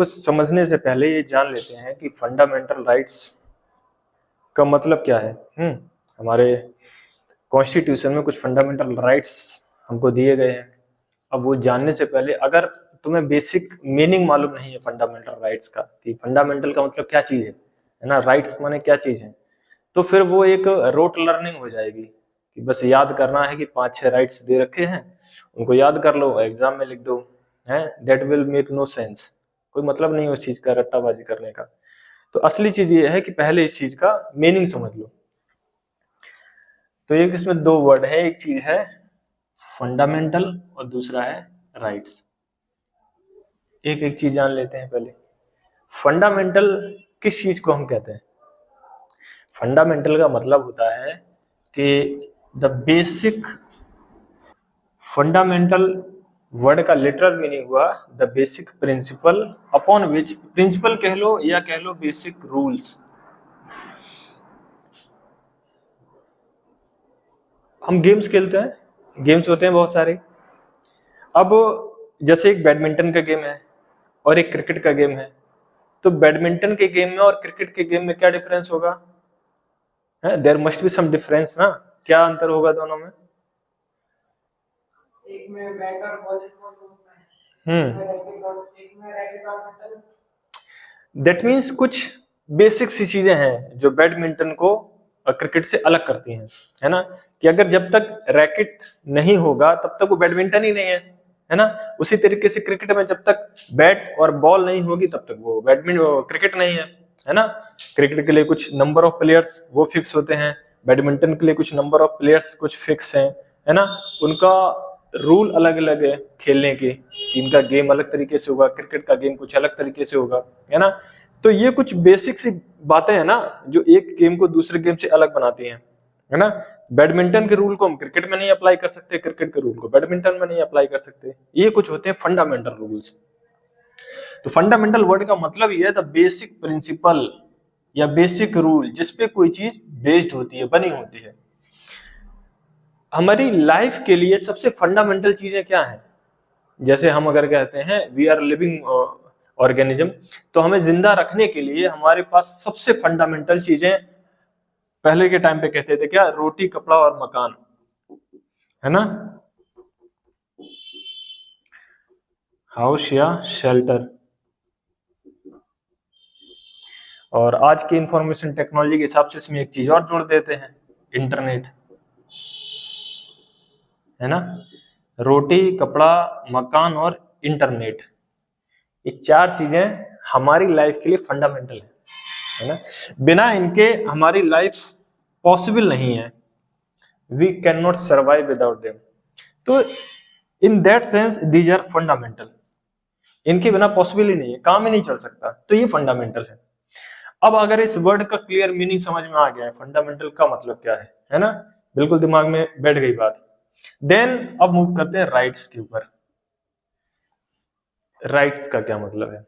इसको समझने से पहले ये जान लेते हैं कि फंडामेंटल राइट्स का मतलब क्या है। हमारे कॉन्स्टिट्यूशन में कुछ फंडामेंटल राइट्स हमको दिए गए हैं। अब वो जानने से पहले अगर तुम्हें बेसिक मीनिंग मालूम नहीं है फंडामेंटल राइट्स का, कि फंडामेंटल का मतलब क्या चीज है ना, राइट्स माने क्या चीज है, तो फिर वो एक रोट लर्निंग हो जाएगी कि बस याद करना है कि 5-6 राइट्स दे रखे हैं, उनको याद कर लो, एग्जाम में लिख दो, है that will make no sense. कोई मतलब नहीं उस चीज का रट्टाबाजी करने का। तो असली चीज ये है कि पहले इस चीज का मीनिंग समझ लो। तो एक इसमें दो वर्ड है, एक चीज है फंडामेंटल और दूसरा है राइट्स। एक एक चीज जान लेते हैं पहले। फंडामेंटल किस चीज को हम कहते हैं? फंडामेंटल का मतलब होता है कि द बेसिक, फंडामेंटल वर्ड का लिटरल मीनिंग हुआ the basic principle upon which, principle कह लो या कह लो बेसिक रूल्स। हम गेम्स खेलते हैं, गेम्स होते हैं बहुत सारे। अब जैसे एक बैडमिंटन का गेम है और एक क्रिकेट का गेम है, तो बैडमिंटन के गेम में और क्रिकेट के गेम में क्या डिफरेंस होगा? There must be some difference ना। क्या अंतर होगा दोनों में? एक में बैट और बॉल होता है, एक में रैकेट और शटल। दैट मीन्स कुछ बेसिक सी चीजें हैं जो बैडमिंटन को क्रिकेट से अलग करती हैं, है ना, कि अगर जब तक रैकेट नहीं होगा तब तक वो बैडमिंटन ही नहीं है ना। उसी तरीके से क्रिकेट में जब तक बैट और बॉल नहीं होगी तब तक वो बैडमिंटन क्रिकेट नहीं है ना। क्रिकेट के लिए कुछ नंबर ऑफ प्लेयर्स वो फिक्स होते हैं, बैडमिंटन के लिए कुछ नंबर ऑफ प्लेयर्स कुछ फिक्स हैं, है ना। उनका रूल अलग अलग है खेलने के, कि इनका गेम अलग तरीके से होगा, क्रिकेट का गेम कुछ अलग तरीके से होगा, है ना। तो ये कुछ बेसिक सी बातें हैं ना जो एक गेम को दूसरे गेम से अलग बनाती हैं, है ना। बैडमिंटन के रूल को हम क्रिकेट में नहीं अप्लाई कर सकते, क्रिकेट के रूल को बैडमिंटन में नहीं अप्लाई कर सकते। ये कुछ होते हैं फंडामेंटल रूल्स। तो फंडामेंटल वर्ड का मतलब ये है द बेसिक प्रिंसिपल या बेसिक रूल, जिसपे कोई चीज बेस्ड होती है, बनी होती है। हमारी लाइफ के लिए सबसे फंडामेंटल चीजें क्या हैं? जैसे हम अगर कहते हैं वी आर लिविंग ऑर्गेनिज्म, तो हमें जिंदा रखने के लिए हमारे पास सबसे फंडामेंटल चीजें, पहले के टाइम पे कहते थे क्या, रोटी कपड़ा और मकान, है ना, हाउस या शेल्टर। और आज की इंफॉर्मेशन टेक्नोलॉजी के हिसाब से इसमें एक चीज और जोड़ देते हैं, इंटरनेट, है ना। रोटी कपड़ा मकान और इंटरनेट, ये चार चीजें हमारी लाइफ के लिए फंडामेंटल है ना। बिना इनके हमारी लाइफ पॉसिबल नहीं है, we can not survive without them. तो in that sense these are fundamental, इनके बिना पॉसिबल ही नहीं है, काम ही नहीं चल सकता, तो ये फंडामेंटल है। अब अगर इस वर्ड का क्लियर मीनिंग समझ में आ गया है, फंडामेंटल का मतलब क्या है ना, बिल्कुल दिमाग में बैठ गई बात। देन अब मूव करते हैं राइट्स के ऊपर। राइट्स का क्या मतलब है?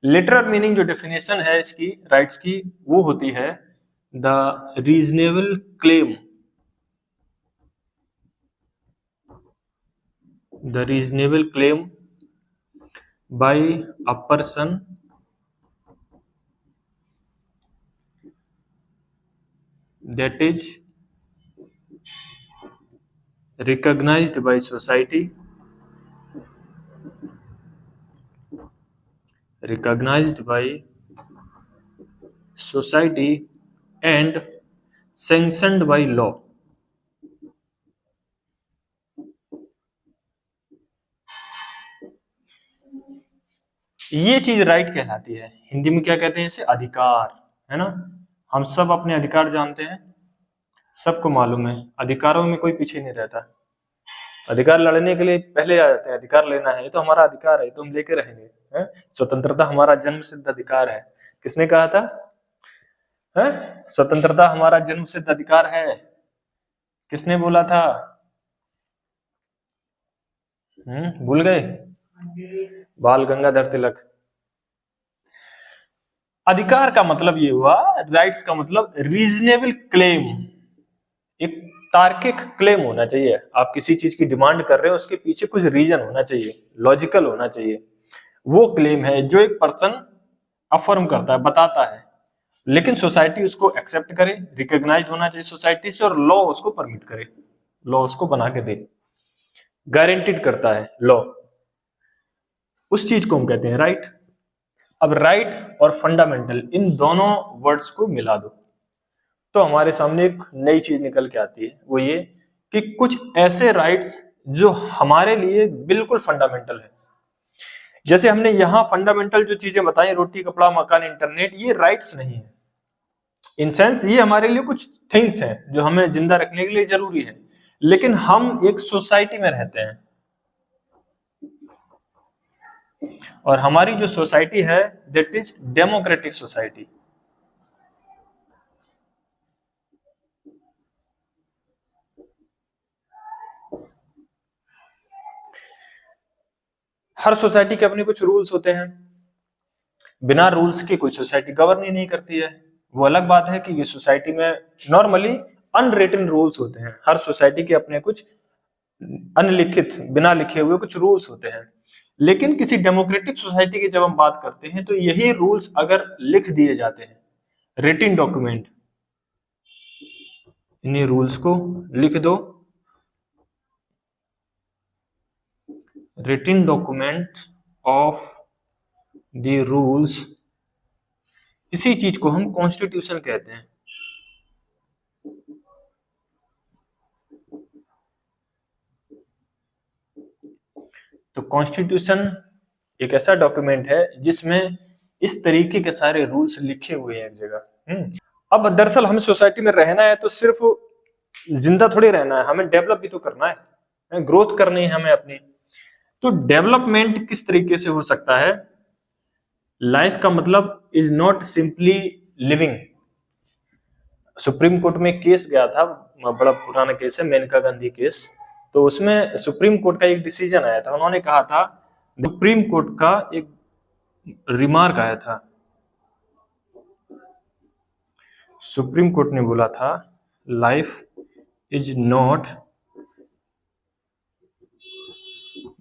लिटरल मीनिंग जो डेफिनेशन है इसकी राइट्स की, वो होती है the reasonable claim, the reasonable claim bye a person that is recognized by society, recognized by society and sanctioned by law। ये चीज राइट कहलाती है। हिंदी में क्या कहते हैं इसे? अधिकार, है ना। हम सब अपने अधिकार जानते हैं, सबको मालूम है, अधिकारों में कोई पीछे नहीं रहता। अधिकार लड़ने के लिए पहले आ जाते हैं, अधिकार लेना है, ये तो हमारा अधिकार है, तो हम लेके रहेंगे, है? स्वतंत्रता हमारा जन्म सिद्ध अधिकार है। किसने कहा था? है? स्वतंत्रता हमारा जन्म सिद्ध अधिकार है, किसने बोला था? भूल गए? बाल गंगाधर तिलक। अधिकार का मतलब ये हुआ, राइट्स का मतलब रीजनेबल क्लेम, एक तार्किक क्लेम होना चाहिए। आप किसी चीज की डिमांड कर रहे हो, उसके पीछे कुछ रीजन होना चाहिए, लॉजिकल होना चाहिए। वो क्लेम है जो एक पर्सन अफर्म करता है, बताता है, लेकिन सोसाइटी उसको एक्सेप्ट करे, रिकॉग्नाइज होना चाहिए सोसाइटी से, और लॉ उसको परमिट करे, लॉ उसको बना के दे, गारंटीड करता है लॉ, उस चीज को हम कहते हैं राइट। अब राइट और फंडामेंटल इन दोनों वर्ड्स को मिला दो तो हमारे सामने एक नई चीज निकल के आती है, वो ये कि कुछ ऐसे राइट्स जो हमारे लिए बिल्कुल फंडामेंटल है। जैसे हमने यहां फंडामेंटल जो चीजें बताई, रोटी कपड़ा मकान इंटरनेट, ये राइट्स नहीं है, इन सेंस ये हमारे लिए कुछ थिंग्स हैं जो हमें जिंदा रखने के लिए जरूरी है, लेकिन हम एक सोसाइटी में रहते हैं और हमारी जो सोसाइटी है that is democratic society. Her society के अपने कुछ रूल्स होते हैं, बिना रूल्स के कोई सोसाइटी गवर्न ही नहीं करती है। वो अलग बात है कि ये सोसाइटी में नॉर्मली अनरिटन रूल्स होते हैं, हर सोसाइटी के अपने कुछ अनलिखित बिना लिखे हुए कुछ रूल्स होते हैं, लेकिन किसी डेमोक्रेटिक सोसाइटी की जब हम बात करते हैं तो यही रूल्स अगर लिख दिए जाते हैं, रिटन डॉक्यूमेंट, इन्हीं रूल्स को लिख दो, written document of the rules, इसी चीज को हम कॉन्स्टिट्यूशन कहते हैं। तो कॉन्स्टिट्यूशन एक ऐसा डॉक्यूमेंट है जिसमें इस तरीके के सारे रूल्स लिखे हुए हैं एक जगह। अब दरअसल हमें सोसाइटी में रहना है तो सिर्फ जिंदा थोड़ी रहना है, हमें डेवलप भी तो करना है, ग्रोथ करनी है हमें अपनी। तो डेवलपमेंट किस तरीके से हो सकता है? लाइफ का मतलब is not simply living. Supreme court में केस गया था, बड़ा पुराना केस है, मेनका गांधी केस, तो उसमें सुप्रीम कोर्ट का एक डिसीजन आया था, उन्होंने कहा था, सुप्रीम कोर्ट का एक रिमार्क आया था, सुप्रीम कोर्ट ने बोला था life is not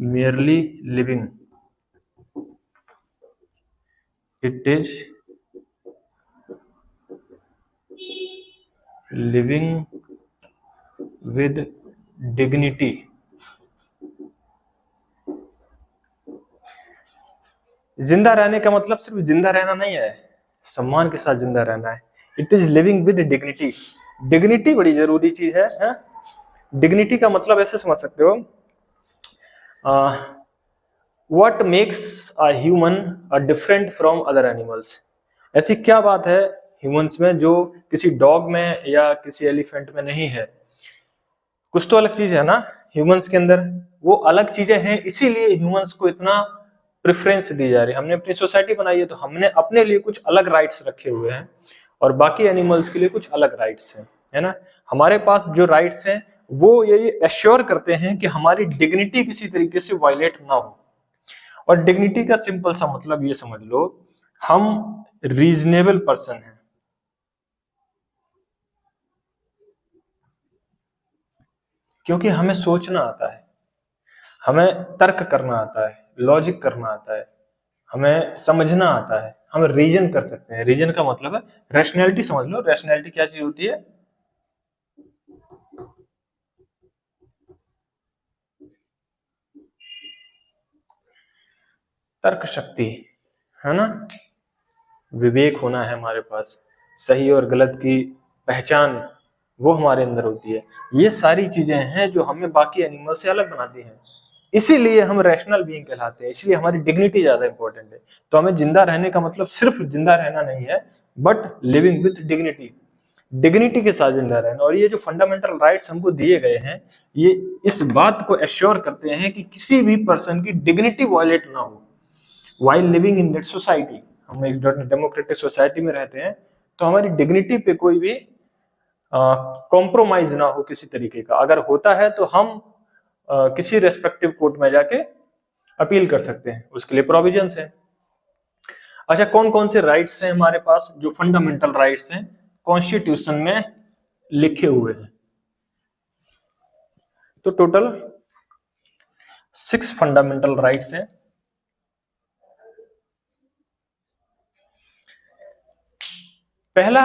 merely living, it is living with dignity। जिंदा रहने का मतलब सिर्फ जिंदा रहना नहीं है, सम्मान के साथ जिंदा रहना है। It is living with dignity. Dignity बड़ी जरूरी चीज है। डिग्निटी का मतलब ऐसे समझ सकते हो, what makes a human a different from other animals. ऐसी क्या बात है ह्यूमंस में जो किसी डॉग में या किसी एलिफेंट में नहीं है? कुछ तो अलग चीज है ना ह्यूमंस के अंदर, वो अलग चीजें हैं, इसीलिए ह्यूमंस को इतना प्रेफरेंस दी जा रही है। हमने अपनी सोसाइटी बनाई है तो हमने अपने लिए कुछ अलग राइट्स रखे हुए हैं और बाकी एनिमल्स के लिए कुछ अलग राइट्स हैं, है ना। हमारे पास जो राइट्स हैं वो ये एश्योर करते हैं कि हमारी डिग्निटी किसी तरीके से वायलेट ना हो। और डिग्निटी का सिंपल सा मतलब ये समझ लो, हम रीजनेबल पर्सन हैं, क्योंकि हमें सोचना आता है, हमें तर्क करना आता है, लॉजिक करना आता है, हमें समझना आता है, हम रीजन कर सकते हैं। रीजन का मतलब है रैशनैलिटी, समझ लो रैशनैलिटी क्या चीज होती है? तर्क शक्ति, है ना, विवेक होना है हमारे पास, सही और गलत की पहचान वो हमारे अंदर होती है। ये सारी चीजें हैं जो हमें बाकी एनिमल से अलग बनाती हैं, इसीलिए हम रैशनल बीइंग कहलाते हैं, इसलिए हमारी डिग्निटी ज्यादा इंपॉर्टेंट है। तो हमें जिंदा रहने का मतलब सिर्फ जिंदा रहना नहीं है, but living with dignity, dignity के साथ जिंदा रहना। और ये जो फंडामेंटल राइट्स हमको दिए गए हैं, ये इस बात को एश्योर करते हैं कि किसी भी पर्सन की डिग्निटी वायलेट ना हो while living in that society। हम एक डेमोक्रेटिक सोसाइटी में रहते हैं तो हमारी डिग्निटी पे कोई भी कॉम्प्रोमाइज ना हो किसी तरीके का। अगर होता है तो हम किसी रेस्पेक्टिव कोर्ट में जाके अपील कर सकते हैं, उसके लिए प्रोविजंस है। अच्छा, कौन कौन से राइट्स हैं हमारे पास जो फंडामेंटल राइट्स हैं कॉन्स्टिट्यूशन में लिखे हुए हैं? तो टोटल 6 फंडामेंटल राइट्स हैं। पहला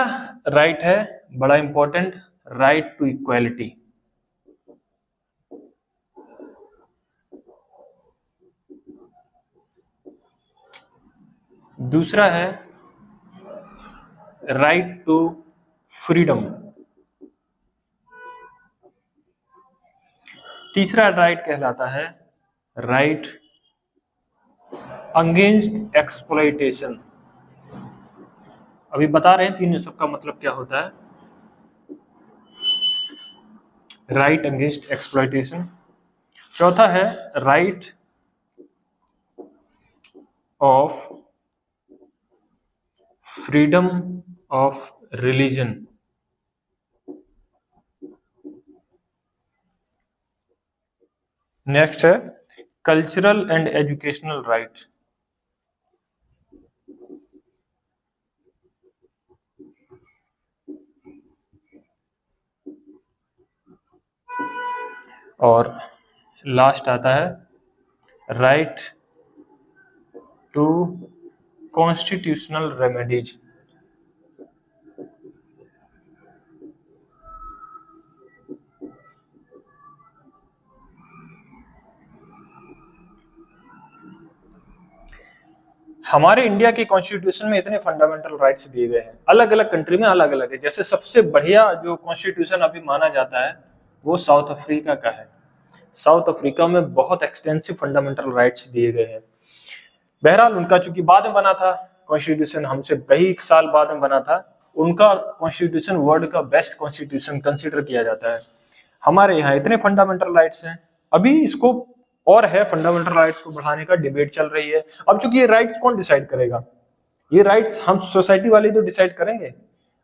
राइट है बड़ा इंपॉर्टेंट, राइट टू इक्वालिटी। दूसरा है राइट टू फ्रीडम। तीसरा राइट कहलाता है राइट अगेंस्ट एक्सप्लॉइटेशन। अभी बता रहे हैं तीनों सबका मतलब क्या होता है। Right against exploitation. चौथा है right of freedom of religion. Next है कल्चरल एंड एजुकेशनल राइट। और लास्ट आता है राइट टू कॉन्स्टिट्यूशनल रेमेडीज। हमारे इंडिया की कॉन्स्टिट्यूशन में इतने फंडामेंटल राइट्स दिए गए हैं, अलग अलग कंट्री में अलग अलग है। जैसे सबसे बढ़िया जो कॉन्स्टिट्यूशन अभी माना जाता है वो साउथ अफ्रीका का है। साउथ अफ्रीका में बहुत एक्सटेंसिव फंडामेंटल राइट्स दिए गए हैं। बहरहाल उनका चूंकि बाद में बना था कॉन्स्टिट्यूशन, हमसे कई साल बाद में बना था, उनका कॉन्स्टिट्यूशन वर्ल्ड का बेस्ट कॉन्स्टिट्यूशन कंसिडर किया जाता है। हमारे यहाँ इतने फंडामेंटल राइट्स हैं, अभी इसको और है फंडामेंटल राइट्स को बढ़ाने का डिबेट चल रही है। अब चूंकि ये राइट्स कौन डिसाइड करेगा, ये राइट्स हम सोसाइटी वाले तो डिसाइड करेंगे,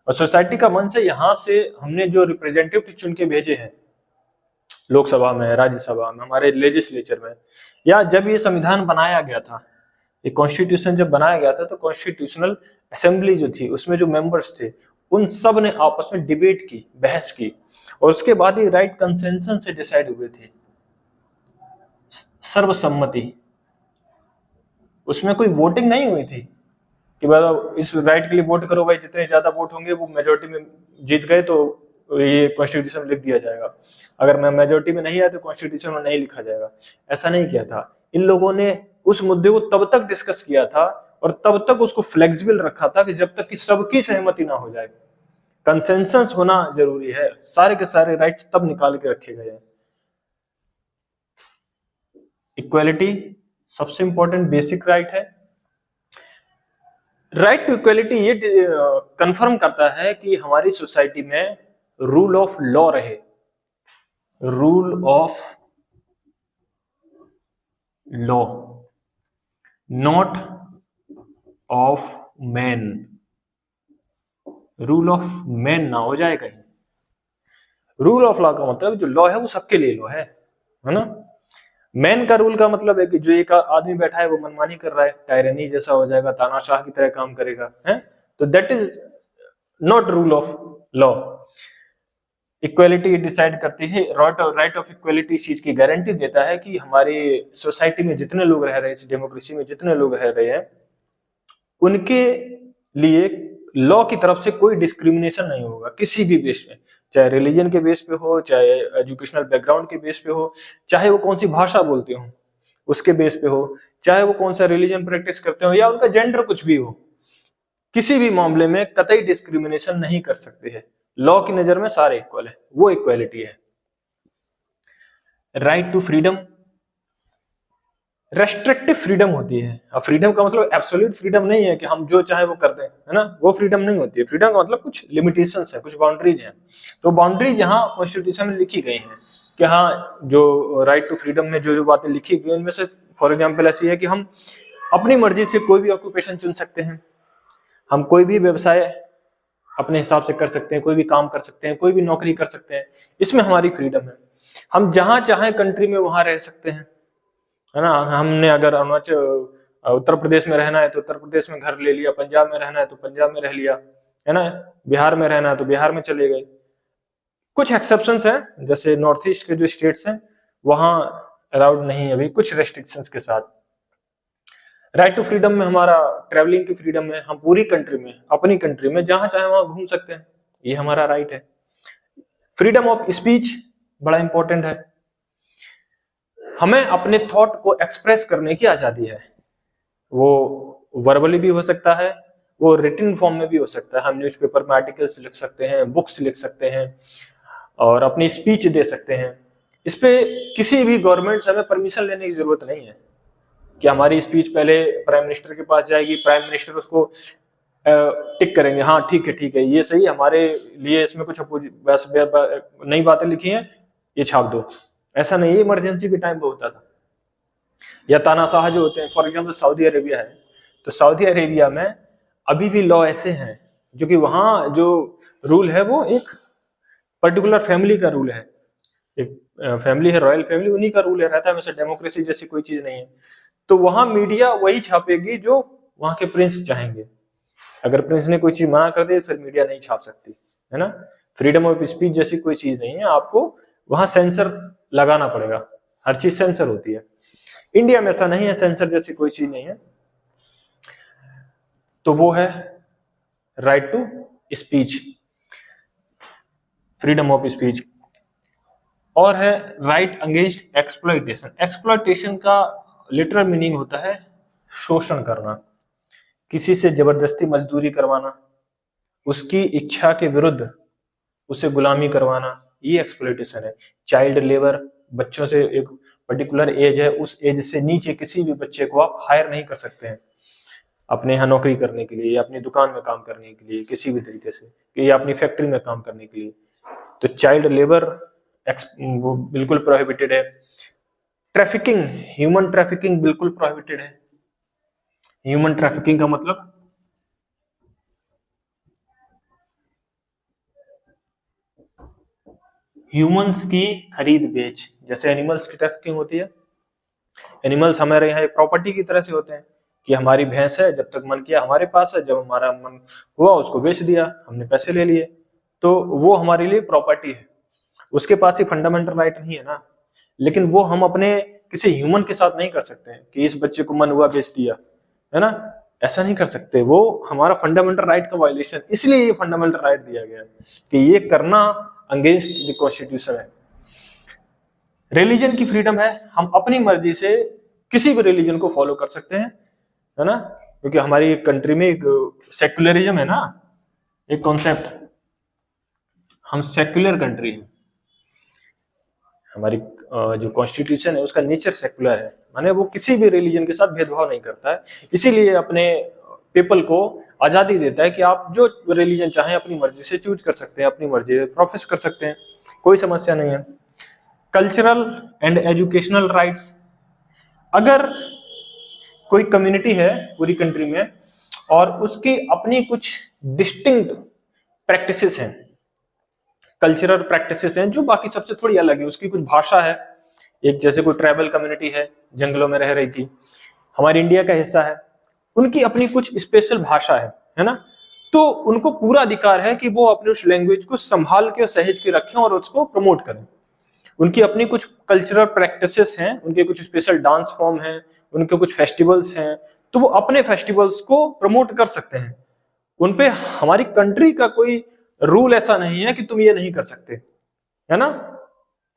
और सोसाइटी का मन से यहाँ से हमने जो रिप्रेजेंटेटिव चुन के भेजे हैं लोकसभा में, राज्यसभा में, हमारे लेजिस्लेचर में, या जब ये संविधान बनाया गया था, ये कॉन्स्टिट्यूशन जब बनाया गया था तो कॉन्स्टिट्यूशनल असेंबली जो थी उसमें जो मेंबर्स थे उन सब ने आपस में डिबेट की, बहस की, और उसके बाद ये राइट कंसेंसस से डिसाइड हुए थे, सर्वसम्मति। उसमें कोई वोटिंग नहीं हुई थी कि भाई इस राइट के लिए वोट करो, भाई जितने ज्यादा वोट होंगे वो मेजोरिटी में जीत गए तो ये कॉन्स्टिट्यूशन में लिख दिया जाएगा, अगर मैं मेजोरिटी में नहीं आया तो कॉन्स्टिट्यूशन में नहीं लिखा जाएगा। ऐसा नहीं किया था। इन लोगों ने उस मुद्दे को तब तक डिस्कस किया था और तब तक उसको फ्लेक्सिबल रखा था कि जब तक कि सबकी सहमति ना हो जाए। कंसेंसस होना जरूरी है। सारे के सारे राइट्स तब निकाल के रखे गए हैं। इक्वालिटी सबसे इंपॉर्टेंट बेसिक राइट है। राइट टू इक्वालिटी ये कंफर्म करता है कि हमारी सोसाइटी में रूल ऑफ लॉ रहे, rule of law, not of man. Rule of man ना हो जाए कहीं। रूल ऑफ लॉ का मतलब जो लॉ है वो सबके लिए लॉ है ना। मैन का रूल का मतलब है कि जो एक आदमी बैठा है वो मनमानी कर रहा है, टायरनी जैसा हो जाएगा, तानाशाह की तरह काम करेगा, है तो that is not rule of law. Equality decide करती है, राइट ऑफ इक्वालिटी इस चीज की गारंटी देता है कि हमारी सोसाइटी में जितने लोग रह रहे हैं, इस डेमोक्रेसी में जितने लोग रह रहे हैं, उनके लिए लॉ की तरफ से कोई डिस्क्रिमिनेशन नहीं होगा किसी भी बेस में, चाहे रिलीजन के बेस पे हो, चाहे एजुकेशनल बैकग्राउंड के बेस पे हो, चाहे वो कौन सी भाषा बोलते हो उसके बेस पे हो, चाहे वो कौन सा रिलीजन प्रैक्टिस करते हो, या उनका जेंडर कुछ भी हो, किसी भी मामले में कतई डिस्क्रिमिनेशन नहीं कर सकते हैं। लॉ की नजर में सारे इक्वल है, वो इक्वालिटी है। Right to freedom, restrictive freedom होती है। अब फ्रीडम का मतलब एब्सोल्यूट फ्रीडम नहीं है कि हम जो चाहे वो कर दें, है ना, वो फ्रीडम नहीं होती है। फ्रीडम का मतलब कुछ लिमिटेशंस है, कुछ बाउंड्रीज हैं। तो बाउंड्रीज यहाँ कॉन्स्टिट्यूशन में लिखी गई हैं कि हाँ, जो राइट टू फ्रीडम में जो जो बातें लिखी गई उनमें से फॉर एग्जाम्पल ऐसी है कि हम अपनी मर्जी से कोई भी ऑक्यूपेशन चुन सकते हैं, हम कोई भी व्यवसाय अपने हिसाब से कर सकते हैं, कोई भी काम कर सकते हैं, कोई भी नौकरी कर सकते हैं, इसमें हमारी फ्रीडम है। हम जहां चाहे कंट्री में वहां रह सकते हैं, है ना। हमने अगर अरुणाचल उत्तर प्रदेश में रहना है तो उत्तर प्रदेश में घर ले लिया, पंजाब में रहना है तो पंजाब में रह लिया, है ना, बिहार में रहना है तो बिहार में चले गए। कुछ एक्सेप्शंस हैं, जैसे नॉर्थ ईस्ट के जो स्टेट्स हैं वहां अलाउड नहीं है अभी, कुछ रेस्ट्रिक्शंस के साथ। राइट टू फ्रीडम में हमारा ट्रेवलिंग की फ्रीडम है, हम पूरी कंट्री में, अपनी कंट्री में जहां चाहे वहां घूम सकते हैं, ये हमारा राइट है। फ्रीडम ऑफ स्पीच बड़ा इंपॉर्टेंट है, हमें अपने थॉट को एक्सप्रेस करने की आजादी है। वो वर्बली भी हो सकता है, वो रिटन फॉर्म में भी हो सकता है। हम न्यूज़पेपर में आर्टिकल्स लिख सकते हैं, बुक्स लिख सकते हैं और अपनी स्पीच दे सकते हैं। इस पे किसी भी गवर्नमेंट से हमें परमिशन लेने की जरूरत नहीं है कि हमारी स्पीच पहले प्राइम मिनिस्टर के पास जाएगी, प्राइम मिनिस्टर उसको टिक करेंगे, हाँ ठीक है ये सही, हमारे लिए इसमें कुछ बस नई बातें लिखी हैं, ये छाप दो। ऐसा नहीं, इमरजेंसी के टाइम पे होता था। या तानाशाह जो होते हैं, फॉर एग्जाम्पल सऊदी अरेबिया है, तो सऊदी अरेबिया में अभी भी लॉ ऐसे हैं जो कि वहां जो रूल है वो एक पर्टिकुलर फैमिली का रूल है, एक फैमिली है, रॉयल फैमिली, उन्हीं का रूल है, रहता है हमेशा। डेमोक्रेसी जैसी कोई चीज नहीं है। तो वहां मीडिया वही छापेगी जो वहां के प्रिंस चाहेंगे। अगर प्रिंस ने कोई चीज मना कर दी फिर मीडिया नहीं छाप सकती, है ना। फ्रीडम ऑफ स्पीच जैसी कोई चीज नहीं है, आपको वहां सेंसर लगाना पड़ेगा, हर चीज सेंसर होती है। इंडिया में ऐसा नहीं है, सेंसर जैसी कोई चीज नहीं है। तो वो है right to speech, freedom of speech. और है राइट अगेंस्ट एक्सप्लॉइटेशन। एक्सप्लॉइटेशन का लिटरल मीनिंग होता है शोषण करना, किसी से जबरदस्ती मजदूरी करवाना, उसकी इच्छा के विरुद्ध उसे गुलामी करवाना, ये एक्सप्लॉइटेशन है। चाइल्ड लेबर, बच्चों से एक पर्टिकुलर एज है, उस एज से नीचे किसी भी बच्चे को आप हायर नहीं कर सकते हैं अपने यहाँ नौकरी करने के लिए या अपनी दुकान में काम करने के लिए, किसी भी तरीके से, या अपनी फैक्ट्री में काम करने के लिए। तो चाइल्ड लेबर वो बिल्कुल प्रोहिबिटेड है। ट्रैफिकिंग, ह्यूमन ट्रैफिकिंग बिल्कुल प्रोहिबिटेड है। ह्यूमन ट्रैफिकिंग का मतलब ह्यूमंस की खरीद बेच, जैसे एनिमल्स की ट्रैफिकिंग होती है। एनिमल्स हमारे यहाँ एक प्रॉपर्टी की तरह से होते हैं कि हमारी भैंस है, जब तक मन किया हमारे पास है, जब हमारा मन हुआ उसको बेच दिया, हमने पैसे ले लिए, तो वो हमारे लिए प्रॉपर्टी है। उसके पास ही फंडामेंटल राइट नहीं है ना। लेकिन वो हम अपने किसी ह्यूमन के साथ नहीं कर सकते हैं कि इस बच्चे को मन हुआ बेच दिया, है ना, ऐसा नहीं कर सकते। वो हमारा फंडामेंटल राइट का वायलेशन, इसलिए ये फंडामेंटल राइट दिया गया है कि ये करना अगेंस्ट द कॉन्स्टिट्यूशन है। रिलीजन की फ्रीडम है, हम अपनी मर्जी से किसी भी रिलीजन को फॉलो कर सकते हैं, है ना, क्योंकि हमारी कंट्री में एक सेक्युलरिज्म है ना, एक कॉन्सेप्ट, हम सेक्युलर कंट्री हैं। हमारी जो कॉन्स्टिट्यूशन है उसका नेचर सेक्युलर है, माने वो किसी भी रिलीजन के साथ भेदभाव नहीं करता है। इसीलिए अपने पीपल को आजादी देता है कि आप जो रिलीजन चाहें अपनी मर्जी से चूज कर सकते हैं, अपनी मर्जी से प्रोफेस कर सकते हैं, कोई समस्या नहीं है। कल्चरल एंड एजुकेशनल राइट्स, अगर कोई कम्युनिटी है पूरी कंट्री में और उसकी अपनी कुछ डिस्टिंक्ट प्रैक्टिसेस हैं, कल्चरल प्रैक्टिसेस हैं जो बाकी सबसे थोड़ी अलग है, उसकी कुछ भाषा है, एक जैसे कोई ट्राइबल कम्युनिटी है, जंगलों में रह रही थी, हमारी इंडिया का हिस्सा है, उनकी अपनी कुछ स्पेशल भाषा है ना, तो उनको पूरा अधिकार है कि वो अपने उस लैंग्वेज को संभाल के सहेज के रखें और उसको प्रमोट करें। उनकी अपनी कुछ कल्चरल प्रैक्टिसेस हैं, उनके कुछ स्पेशल डांस फॉर्म हैं, उनके कुछ फेस्टिवल्स हैं, तो वो अपने फेस्टिवल्स को प्रमोट कर सकते हैं। उनपे हमारी कंट्री का कोई रूल ऐसा नहीं है कि तुम ये नहीं कर सकते, है ना,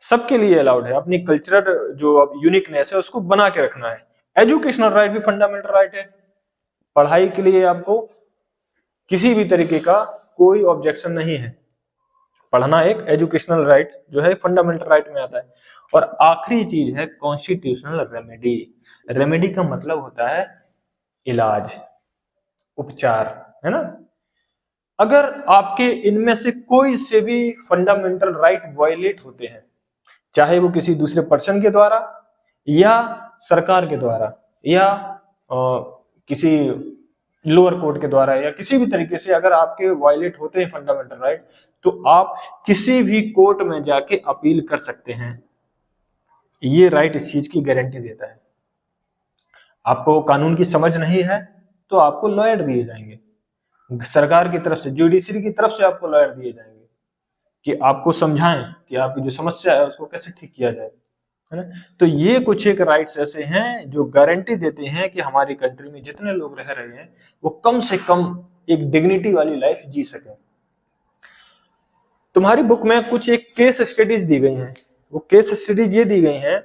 सबके लिए अलाउड है। अपनी कल्चरल जो अब यूनिकनेस है उसको बना के रखना है। एजुकेशनल राइट भी फंडामेंटल राइट है, पढ़ाई के लिए आपको किसी भी तरीके का कोई ऑब्जेक्शन नहीं है, पढ़ना एक एजुकेशनल राइट जो है फंडामेंटल राइट में आता है। और आखिरी चीज है कॉन्स्टिट्यूशनल रेमेडी। रेमेडी का मतलब होता है इलाज, उपचार, है ना। अगर आपके इनमें से कोई से भी फंडामेंटल राइट वायलेट होते हैं, चाहे वो किसी दूसरे पर्सन के द्वारा या सरकार के द्वारा या किसी लोअर कोर्ट के द्वारा या किसी भी तरीके से, अगर आपके वायलेट होते हैं फंडामेंटल राइट, तो आप किसी भी कोर्ट में जाके अपील कर सकते हैं। ये राइट इस चीज की गारंटी देता है। आपको कानून की समझ नहीं है तो आपको लॉयर दिए जाएंगे, सरकार की तरफ से, जुडिशरी की तरफ से आपको लॉयर दिए जाएंगे कि आपको समझाएं कि आपकी जो समस्या है उसको कैसे ठीक किया जाए। है ना। तो ये कुछ एक राइट्स ऐसे हैं जो गारंटी देते हैं कि हमारी कंट्री में जितने लोग रह रहे हैं वो कम से कम एक डिग्निटी वाली लाइफ जी सके। तुम्हारी बुक में कुछ एक केस स्टडीज दी गई हैं। वो केस स्टडीज ये दी गई हैं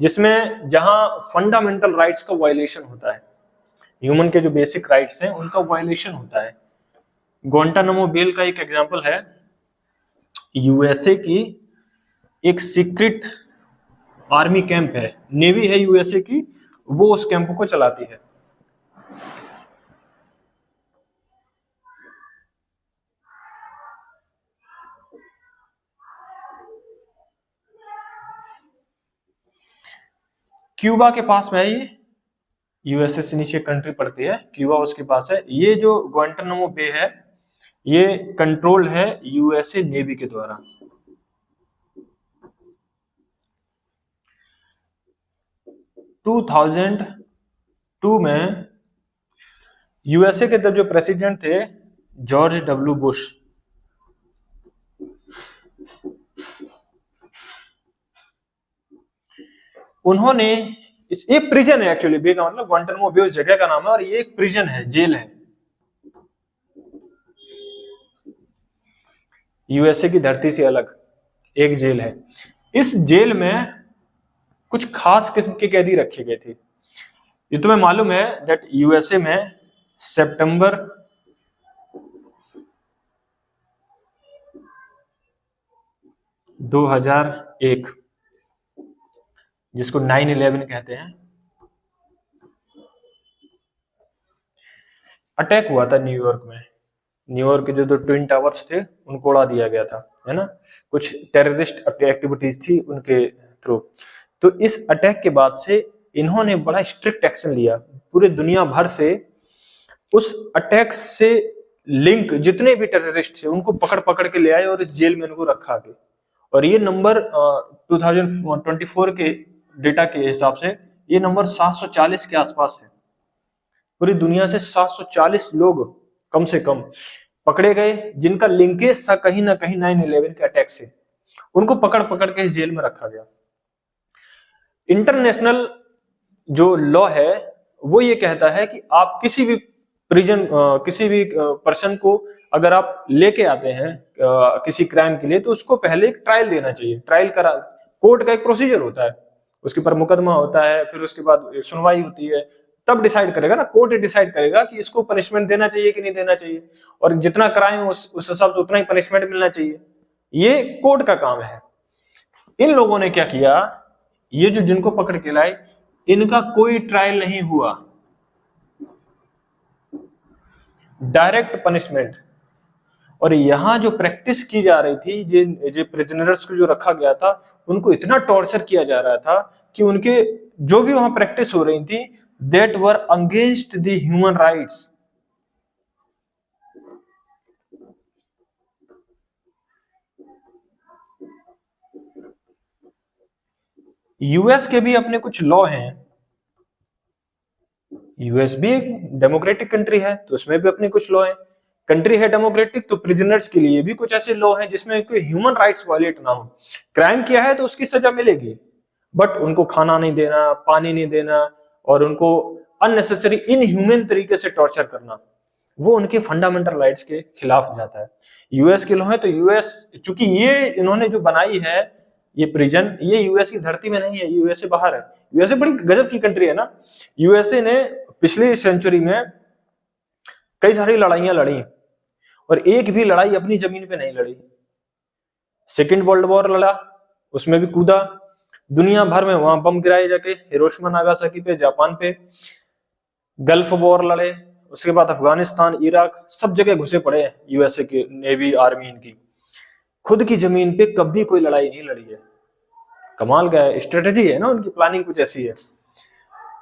जिसमें जहां फंडामेंटल राइट्स का वायलेशन होता है, ह्यूमन के जो बेसिक राइट्स हैं उनका वायलेशन होता है। ग्वांटानामो बेल का एक एग्जांपल है, यूएसए की एक सीक्रेट आर्मी कैंप है, नेवी है यूएसए की, वो उस कैंप को चलाती है। क्यूबा के पास में है ये, यूएसए से नीचे कंट्री पड़ती है, क्यूबा उसके पास है। ये जो ग्वांटानामो बे है ये कंट्रोल है यूएसए नेवी के द्वारा। टू 2002 में यूएसए के तब जो प्रेसिडेंट थे जॉर्ज डब्ल्यू बुश, उन्होंने ये प्रिजन है एक्चुअली, बे का मतलब ग्वांटानामो बे उस जगह का नाम है और ये एक प्रिजन है, जेल है, यूएसए की धरती से अलग एक जेल है। इस जेल में कुछ खास किस्म के कैदी रखे गए थे। ये तुम्हें मालूम है दैट यूएसए में सितंबर 2001 जिसको 9/11 कहते हैं, अटैक हुआ था न्यूयॉर्क में। न्यूयॉर्क के जो दो ट्विन टावर्स थे उनको उड़ा दिया गया था, है ना, कुछ टेररिस्ट एक्टिविटीज थी उनके थ्रू। तो इस अटैक के बाद से इन्होंने बड़ा स्ट्रिक्ट एक्शन लिया, पूरे दुनिया भर से उस अटैक से लिंक जितने भी टेररिस्ट थे उनको पकड़ पकड़ के ले आए और इस जेल में उनको रखा गया। और ये नंबर 2024 के डेटा के हिसाब से ये नंबर 740 के आसपास है। पूरी दुनिया से 740 लोग कम से कम पकड़े गए जिनका लिंकेज था कहीं ना कहीं 9/11 के अटैक से, उनको पकड़ पकड़ के इस जेल में रखा गया। इंटरनेशनल जो लॉ है वो ये कहता है कि आप किसी भी प्रिजन किसी भी पर्सन को अगर आप लेके आते हैं किसी क्राइम के लिए तो उसको पहले एक ट्रायल देना चाहिए। ट्रायल करा, कोर्ट का एक प्रोसीजर होता है, उसके ऊपर मुकदमा होता है, फिर उसके बाद सुनवाई होती है, तब डिसाइड करेगा ना, कोर्ट डिसाइड करेगा कि इसको पनिशमेंट देना चाहिए कि नहीं देना चाहिए, और जितना क्राइम उस हिसाब से उतना ही पनिशमेंट मिलना चाहिए। ये कोर्ट का काम है। इन लोगों ने क्या किया, ये जो जिनको पकड़ के लाए इनका कोई ट्रायल नहीं हुआ, डायरेक्ट पनिशमेंट। और यहां जो प्रैक्टिस की जा रही थी, जो प्रिजनर्स को जो रखा गया था उनको इतना टॉर्चर किया जा रहा था कि उनके जो भी वहां प्रैक्टिस हो रही थी that were against the human rights. US के भी अपने कुछ लॉ हैं, यूएस भी एक डेमोक्रेटिक कंट्री है तो उसमें भी अपने कुछ लॉ हैं। कंट्री है डेमोक्रेटिक तो प्रिजनर्स के लिए भी कुछ ऐसे लॉ हैं जिसमें कोई ह्यूमन राइट्स वायलेट ना हो। क्राइम किया है तो उसकी सजा मिलेगी, बट उनको खाना नहीं देना, पानी नहीं देना और उनको अननेसेसरी इनह्यूमन तरीके से टॉर्चर करना, वो उनके फंडामेंटल राइट्स के खिलाफ जाता है। यूएस के लॉ है तो यूएस, चूंकि ये इन्होंने जो बनाई है ये प्रिजन, ये यूएस की धरती में नहीं है, यूएसए बाहर है। यूएसए बड़ी गजब की कंट्री है ना। यूएसए ने पिछली सेंचुरी में कई सारी लड़ाइयां लड़ी और एक भी लड़ाई अपनी जमीन पे नहीं लड़ी। सेकेंड वर्ल्ड वॉर लड़ा, उसमें भी कूदा, दुनिया भर में वहां बम गिराए जाके, हिरोशिमा नागासाकी पे, जापान पे। गल्फ वॉर लड़े, उसके बाद अफगानिस्तान, इराक, सब जगह घुसे पड़े हैं यूएसए के नेवी आर्मी इनकी। खुद की जमीन पे कभी कोई लड़ाई नहीं लड़ी है। कमाल का स्ट्रेटेजी है ना उनकी, प्लानिंग कुछ ऐसी है।